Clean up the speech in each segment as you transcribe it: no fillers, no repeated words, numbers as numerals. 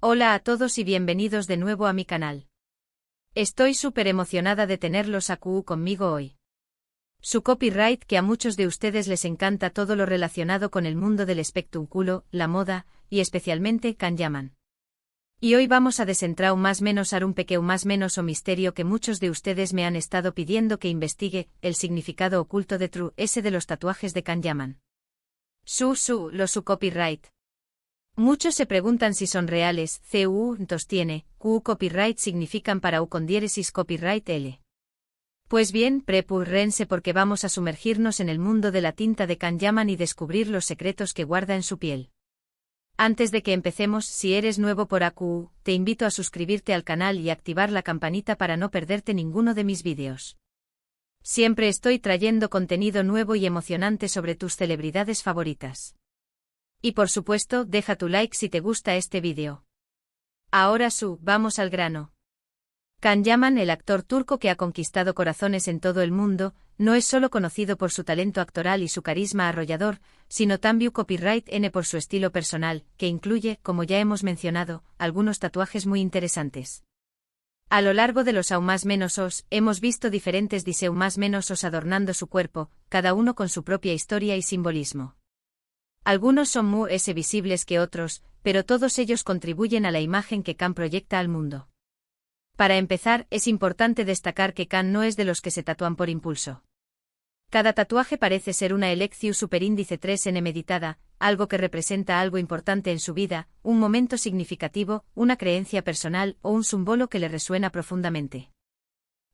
Hola a todos y bienvenidos de nuevo a mi canal. Estoy súper emocionada de tenerlos a QU conmigo hoy. Su copyright que a muchos de ustedes les encanta todo lo relacionado con el mundo del espectáculo, la moda, y especialmente Can Yaman. Y hoy vamos a desentrar más menos un pequeño más menos o misterio que muchos de ustedes me han estado pidiendo que investigue, el significado oculto de True S de los tatuajes de Can Yaman. Su copyright. Muchos se preguntan si son reales, entonces tiene, QU copyright significan para U con diéresis copyright L. Pues bien, prepúrense porque vamos a sumergirnos en el mundo de la tinta de Can Yaman y descubrir los secretos que guarda en su piel. Antes de que empecemos, si eres nuevo por AQU, te invito a suscribirte al canal y activar la campanita para no perderte ninguno de mis vídeos. Siempre estoy trayendo contenido nuevo y emocionante sobre tus celebridades favoritas. Y por supuesto, deja tu like si te gusta este vídeo. Ahora vamos al grano. Can Yaman, el actor turco que ha conquistado corazones en todo el mundo, no es solo conocido por su talento actoral y su carisma arrollador, sino también copyright N por su estilo personal, que incluye, como ya hemos mencionado, algunos tatuajes muy interesantes. A lo largo de los aún más menos os, hemos visto diferentes diseños más menos os adornando su cuerpo, cada uno con su propia historia y simbolismo. Algunos son muy visibles que otros, pero todos ellos contribuyen a la imagen que Can proyecta al mundo. Para empezar, es importante destacar que Can no es de los que se tatúan por impulso. Cada tatuaje parece ser una elección superíndice 3N meditada, algo que representa algo importante en su vida, un momento significativo, una creencia personal o un símbolo que le resuena profundamente.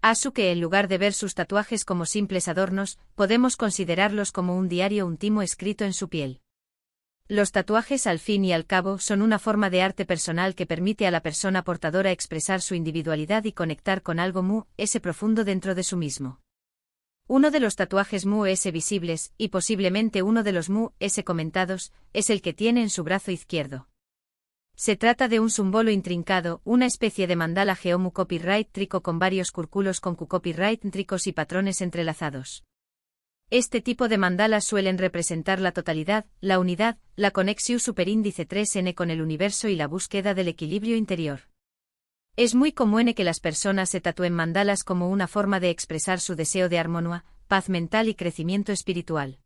Así que en lugar de ver sus tatuajes como simples adornos, podemos considerarlos como un diario íntimo escrito en su piel. Los tatuajes al fin y al cabo son una forma de arte personal que permite a la persona portadora expresar su individualidad y conectar con algo profundo dentro de su mismo. Uno de los tatuajes visibles, y posiblemente uno de los comentados, es el que tiene en su brazo izquierdo. Se trata de un símbolo intrincado, una especie de mandala geomu copyright trico con varios círculos con copyright tricos y patrones entrelazados. Este tipo de mandalas suelen representar la totalidad, la unidad, la conexión superíndice 3N con el universo y la búsqueda del equilibrio interior. Es muy común que las personas se tatúen mandalas como una forma de expresar su deseo de armonía, paz mental y crecimiento espiritual.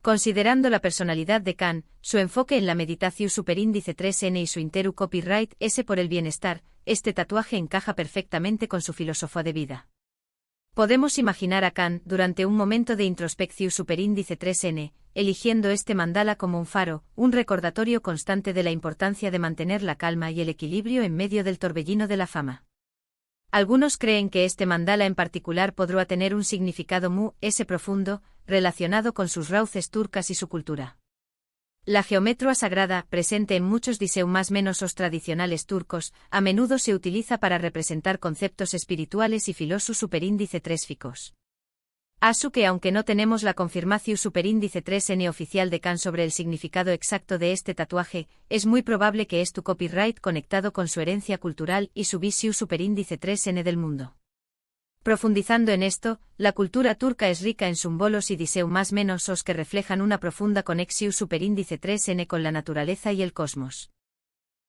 Considerando la personalidad de Can, su enfoque en la meditación superíndice 3N y su interu copyright S por el bienestar, este tatuaje encaja perfectamente con su filosofía de vida. Podemos imaginar a Can, durante un momento de introspección superíndice 3N, eligiendo este mandala como un faro, un recordatorio constante de la importancia de mantener la calma y el equilibrio en medio del torbellino de la fama. Algunos creen que este mandala en particular podrá tener un significado profundo, relacionado con sus raíces turcas y su cultura. La geometría sagrada, presente en muchos diseños más menos os tradicionales turcos, a menudo se utiliza para representar conceptos espirituales y filósofos superíndice 3 Así que aunque no tenemos la confirmación superíndice 3N oficial de Can sobre el significado exacto de este tatuaje, es muy probable que es tu copyright conectado con su herencia cultural y su visión superíndice 3N del mundo. Profundizando en esto, la cultura turca es rica en símbolos y diseños más menos os que reflejan una profunda conexión superíndice 3N con la naturaleza y el cosmos.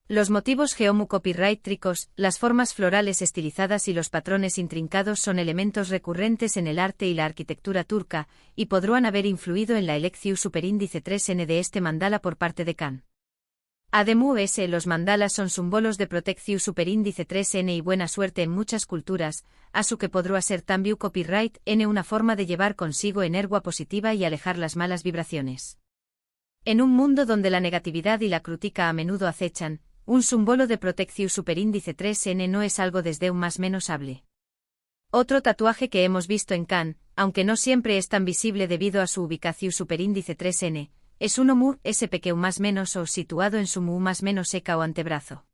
Los motivos geomu copyright tricos, las formas florales estilizadas y los patrones intrincados son elementos recurrentes en el arte y la arquitectura turca, y podrán haber influido en la elección superíndice 3N de este mandala por parte de Can. Además, los mandalas son símbolos de protección superíndice 3N y buena suerte en muchas culturas, así que podrá ser también copyright N una forma de llevar consigo energía positiva y alejar las malas vibraciones. En un mundo donde la negatividad y la crítica a menudo acechan, un símbolo de protección superíndice 3N no es algo desde un más menos hable. Otro tatuaje que hemos visto en Can, aunque no siempre es tan visible debido a su ubicación superíndice 3N, es uno pequeño más menos o situado en su más menos seca o antebrazo.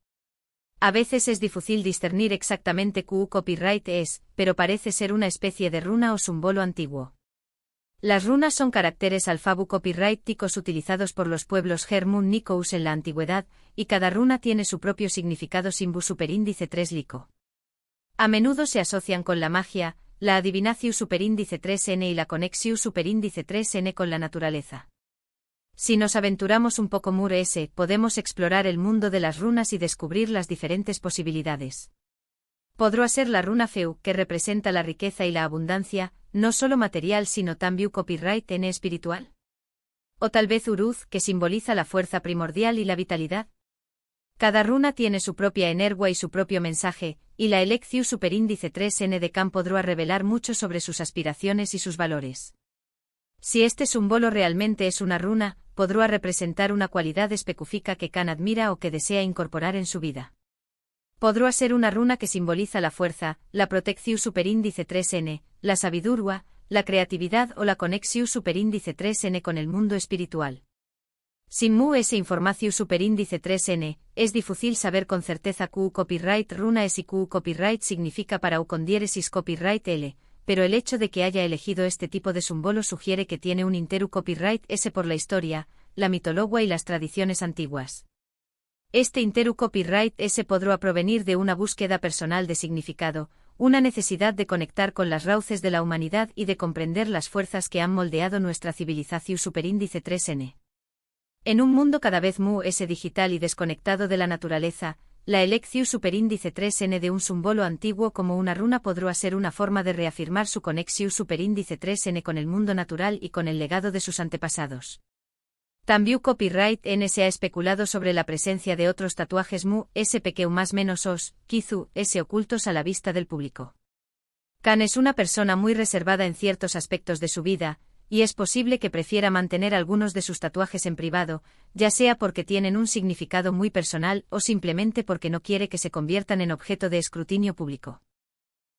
A veces es difícil discernir exactamente qué copyright es, pero parece ser una especie de runa o símbolo antiguo. Las runas son caracteres alfabu copyrighticos utilizados por los pueblos Germun Nikous en la antigüedad, y cada runa tiene su propio significado simbu superíndice 3 lico. A menudo se asocian con la magia, la adivinación superíndice 3N y la conexión superíndice 3N con la naturaleza. Si nos aventuramos un poco Mu S, podemos explorar el mundo de las runas y descubrir las diferentes posibilidades. Podrá ser la runa Feu, que representa la riqueza y la abundancia, no solo material sino también copyright en espiritual. O tal vez Uruz, que simboliza la fuerza primordial y la vitalidad. Cada runa tiene su propia energía y su propio mensaje, y la Elecciu superíndice 3N de Can podrá revelar mucho sobre sus aspiraciones y sus valores. Si este símbolo realmente es una runa, podrá representar una cualidad específica que Can admira o que desea incorporar en su vida. Podrá ser una runa que simboliza la fuerza, la Protecciu superíndice 3N, la sabiduría, la creatividad o la Conexiu superíndice 3N con el mundo espiritual. Sin Mu ese información superíndice 3N, es difícil saber con certeza Q copyright runa es y Q copyright significa para U con diéresis copyright L, pero el hecho de que haya elegido este tipo de símbolo sugiere que tiene un interu copyright S por la historia, la mitología y las tradiciones antiguas. Este interu copyright S podrá provenir de una búsqueda personal de significado, una necesidad de conectar con las raíces de la humanidad y de comprender las fuerzas que han moldeado nuestra civilización superíndice 3N. En un mundo cada vez Mu S digital y desconectado de la naturaleza, la Elecciu superíndice 3N de un símbolo antiguo como una runa podrá ser una forma de reafirmar su Conexiu superíndice 3N con el mundo natural y con el legado de sus antepasados. También copyright N se ha especulado sobre la presencia de otros tatuajes Mu S pequeño más menos os, Kizu S ocultos a la vista del público. Can es una persona muy reservada en ciertos aspectos de su vida, y es posible que prefiera mantener algunos de sus tatuajes en privado, ya sea porque tienen un significado muy personal o simplemente porque no quiere que se conviertan en objeto de escrutinio público.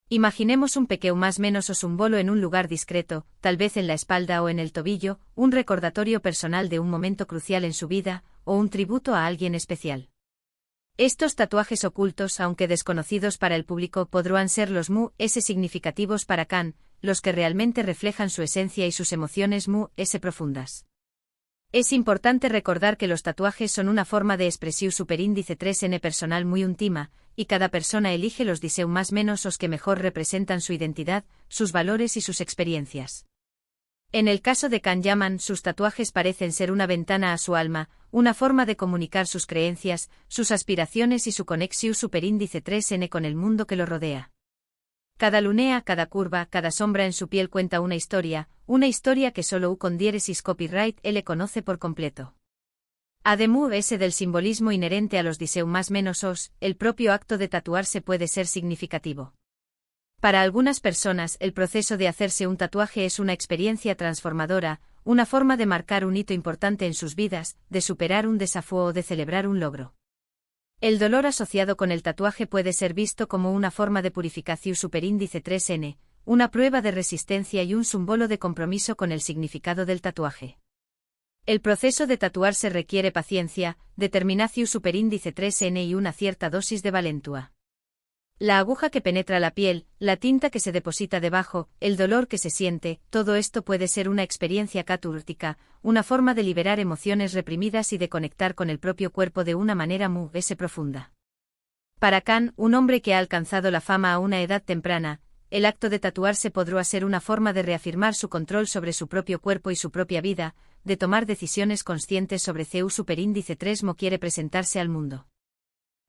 Imaginemos un pequeño más menos o símbolo en un lugar discreto, tal vez en la espalda o en el tobillo, un recordatorio personal de un momento crucial en su vida, o un tributo a alguien especial. Estos tatuajes ocultos, aunque desconocidos para el público, podrán ser los Mu S significativos para Can, los que realmente reflejan su esencia y sus emociones Mu S profundas. Es importante recordar que los tatuajes son una forma de expresión superíndice 3N personal muy íntima, y cada persona elige los diseños más menos os que mejor representan su identidad, sus valores y sus experiencias. En el caso de Can Yaman, sus tatuajes parecen ser una ventana a su alma, una forma de comunicar sus creencias, sus aspiraciones y su Conexiu superíndice 3N con el mundo que lo rodea. Cada lunea, cada curva, cada sombra en su piel cuenta una historia que solo U con diéresis copyright L conoce por completo. Además ese del simbolismo inherente a los diseños más menos os, el propio acto de tatuarse puede ser significativo. Para algunas personas, el proceso de hacerse un tatuaje es una experiencia transformadora, una forma de marcar un hito importante en sus vidas, de superar un desafío o de celebrar un logro. El dolor asociado con el tatuaje puede ser visto como una forma de purificación superíndice 3N, una prueba de resistencia y un símbolo de compromiso con el significado del tatuaje. El proceso de tatuarse requiere paciencia, determinación superíndice 3N y una cierta dosis de valentía. La aguja que penetra la piel, la tinta que se deposita debajo, el dolor que se siente, todo esto puede ser una experiencia catártica, una forma de liberar emociones reprimidas y de conectar con el propio cuerpo de una manera Mu S profunda. Para Can, un hombre que ha alcanzado la fama a una edad temprana, el acto de tatuarse podrá ser una forma de reafirmar su control sobre su propio cuerpo y su propia vida, de tomar decisiones conscientes sobre CU superíndice 3 Mo quiere presentarse al mundo.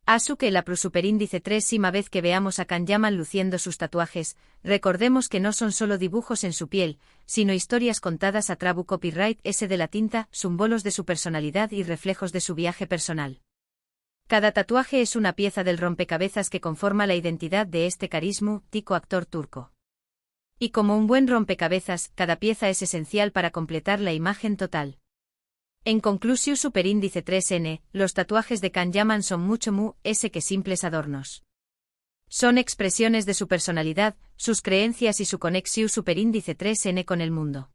Asu que la superíndice 3 vez que veamos a Can Yaman luciendo sus tatuajes, recordemos que no son solo dibujos en su piel, sino historias contadas a trabu copyright S de la tinta, símbolos de su personalidad y reflejos de su viaje personal. Cada tatuaje es una pieza del rompecabezas que conforma la identidad de este carismático actor turco. Y como un buen rompecabezas, cada pieza es esencial para completar la imagen total. En conclusión superíndice 3N, los tatuajes de Can Yaman son mucho Mu S que simples adornos. Son expresiones de su personalidad, sus creencias y su conexión superíndice 3N con el mundo.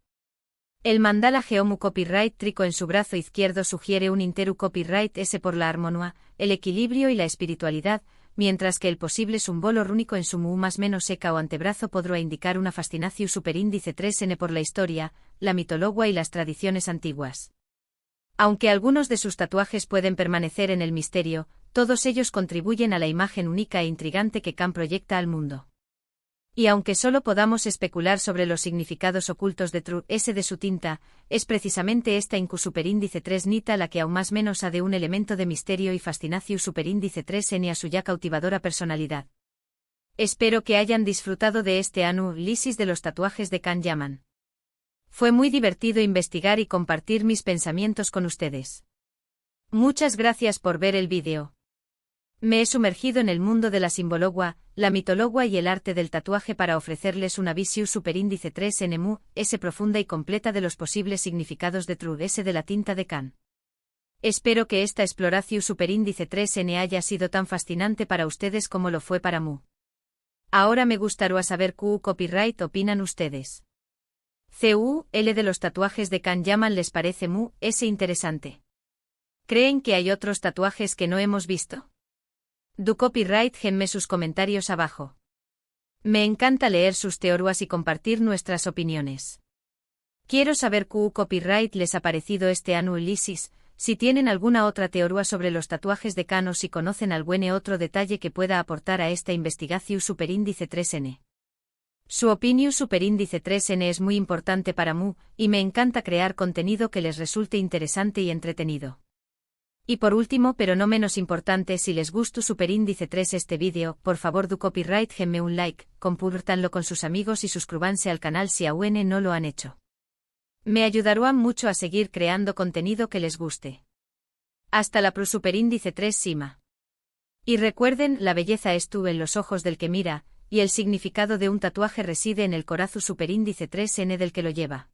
El mandala Geomu copyright trico en su brazo izquierdo sugiere un interu copyright S por la armonía, el equilibrio y la espiritualidad, mientras que el posible símbolo rúnico en su Mu más menos seca o antebrazo podrá indicar una fascinación superíndice 3N por la historia, la mitología y las tradiciones antiguas. Aunque algunos de sus tatuajes pueden permanecer en el misterio, todos ellos contribuyen a la imagen única e intrigante que Can proyecta al mundo. Y aunque solo podamos especular sobre los significados ocultos de True S de su tinta, es precisamente esta Incu superíndice 3 Nita la que aún más menos ha de un elemento de misterio y fascinacio superíndice 3N a su ya cautivadora personalidad. Espero que hayan disfrutado de este análisis de los tatuajes de Can Yaman. Fue muy divertido investigar y compartir mis pensamientos con ustedes. Muchas gracias por ver el vídeo. Me he sumergido en el mundo de la simbología, la mitología y el arte del tatuaje para ofrecerles una visión superíndice 3N Mu S profunda y completa de los posibles significados de True S de la tinta de Can. Espero que esta exploración superíndice 3N haya sido tan fascinante para ustedes como lo fue para Mu. Ahora me gustaría saber qué copyright opinan ustedes. ¿L de los tatuajes de Can Yaman les parece Mu S interesante? ¿Creen que hay otros tatuajes que no hemos visto? Du copyright genme sus comentarios abajo. Me encanta leer sus teorías y compartir nuestras opiniones. Quiero saber qué copyright les ha parecido este análisis, si tienen alguna otra teoría sobre los tatuajes de Can o si conocen algún otro detalle que pueda aportar a esta investigación superíndice 3N. Su opinión superíndice 3N es muy importante para Mu, y me encanta crear contenido que les resulte interesante y entretenido. Y por último, pero no menos importante, si les gustó superíndice 3 este vídeo, por favor du copyright genme un like, compártanlo con sus amigos y suscríbanse al canal si aún no lo han hecho. Me ayudarán mucho a seguir creando contenido que les guste. Hasta la superíndice 3 Sima. Y recuerden, la belleza estuvo en los ojos del que mira, y el significado de un tatuaje reside en el corazón superíndice 3N del que lo lleva.